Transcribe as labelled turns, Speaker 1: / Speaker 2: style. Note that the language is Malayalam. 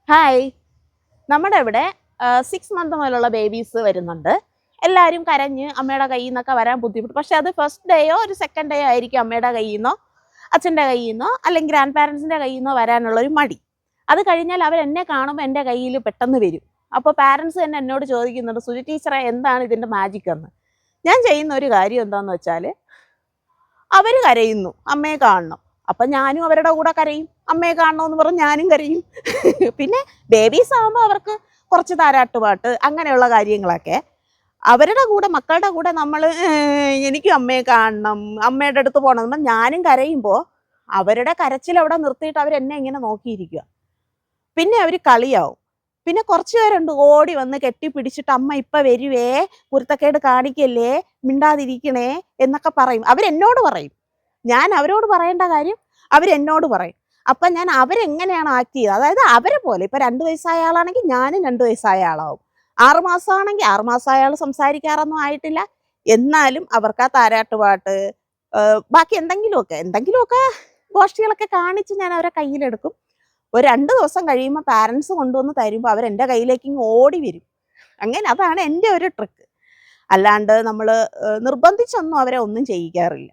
Speaker 1: ഹായ്. നമ്മുടെ ഇവിടെ 6 മന്ത് മുതലുള്ള ബേബീസ് വരുന്നുണ്ട്. എല്ലാവരും കരഞ്ഞ് അമ്മയുടെ കയ്യിൽ നിന്നൊക്കെ വരാൻ ബുദ്ധിമുട്ട്. പക്ഷേ അത് ഫസ്റ്റ് ഡേയോ ഒരു സെക്കൻഡ് ഡേയോ ആയിരിക്കും അമ്മയുടെ കയ്യിൽ നിന്നോ അച്ഛൻ്റെ കയ്യിൽ നിന്നോ അല്ലെങ്കിൽ ഗ്രാൻഡ് പാരൻസിൻ്റെ കയ്യിൽ നിന്നോ വരാനുള്ളൊരു മടി. അത് കഴിഞ്ഞാൽ അവരെന്നെ കാണുമ്പോൾ എൻ്റെ കയ്യിൽ പെട്ടെന്ന് വരും. അപ്പോൾ പാരൻസ് തന്നെ എന്നോട് ചോദിക്കുന്നുണ്ട്, സുജി ടീച്ചറെ എന്താണ് ഇതിൻ്റെ മാജിക് എന്ന്. ഞാൻ ചെയ്യുന്ന ഒരു കാര്യം എന്താണെന്ന് വെച്ചാൽ, അവർ കരയുന്നു, അമ്മയെ കാണണം. അപ്പം ഞാനും അവരുടെ കൂടെ കരയും, അമ്മയെ കാണണമെന്ന് പറഞ്ഞ് ഞാനും കരയും. പിന്നെ ബേബീസ് ആകുമ്പോൾ അവർക്ക് കുറച്ച് താരാട്ടുപാട്ട് അങ്ങനെയുള്ള കാര്യങ്ങളൊക്കെ അവരുടെ കൂടെ മക്കളുടെ കൂടെ നമ്മൾ എനിക്കും അമ്മയെ കാണണം, അമ്മയുടെ അടുത്ത് പോകണം ഞാനും കരയുമ്പോൾ അവരുടെ കരച്ചിൽ അവിടെ നിർത്തിയിട്ട് അവരെന്നെ ഇങ്ങനെ നോക്കിയിരിക്കുക. പിന്നെ അവർ കളിയാവും. പിന്നെ കുറച്ച് പേരുണ്ട് ഓടി വന്ന് കെട്ടിപ്പിടിച്ചിട്ട് അമ്മ ഇപ്പം വരുവേ, കുരുത്തക്കേട് കാണിക്കല്ലേ, മിണ്ടാതിരിക്കണേ എന്നൊക്കെ പറയും. അവരെന്നോട് പറയും. ഞാൻ അവരോട് പറയേണ്ട കാര്യം അവരെന്നോട് പറയും. അപ്പം ഞാൻ അവരെങ്ങനെയാണ് ആക്ട് ചെയ്യുക, അതായത് അവരെ പോലെ. ഇപ്പം 2 വയസ്സായ ആളാണെങ്കിൽ ഞാനും 2 വയസ്സായ ആളാവും. 6 മാസമാണെങ്കിൽ 6 മാസമായ ആൾ സംസാരിക്കാറൊന്നും ആയിട്ടില്ല. എന്നാലും അവർക്ക് ആ താരാട്ടുപാട്ട്, ബാക്കി എന്തെങ്കിലുമൊക്കെ ഗോഷ്ഠികളൊക്കെ കാണിച്ച് ഞാൻ അവരെ കയ്യിലെടുക്കും. ഒരു 2 ദിവസം കഴിയുമ്പോൾ പാരൻസ് കൊണ്ടുവന്ന് തരുമ്പോൾ അവരെൻ്റെ കയ്യിലേക്ക് ഓടി വരും. അങ്ങനെ അതാണ് എൻ്റെ ഒരു ട്രിക്ക്. അല്ലാണ്ട് നമ്മൾ നിർബന്ധിച്ചൊന്നും അവരെ ഒന്നും ചെയ്യിക്കാറില്ല.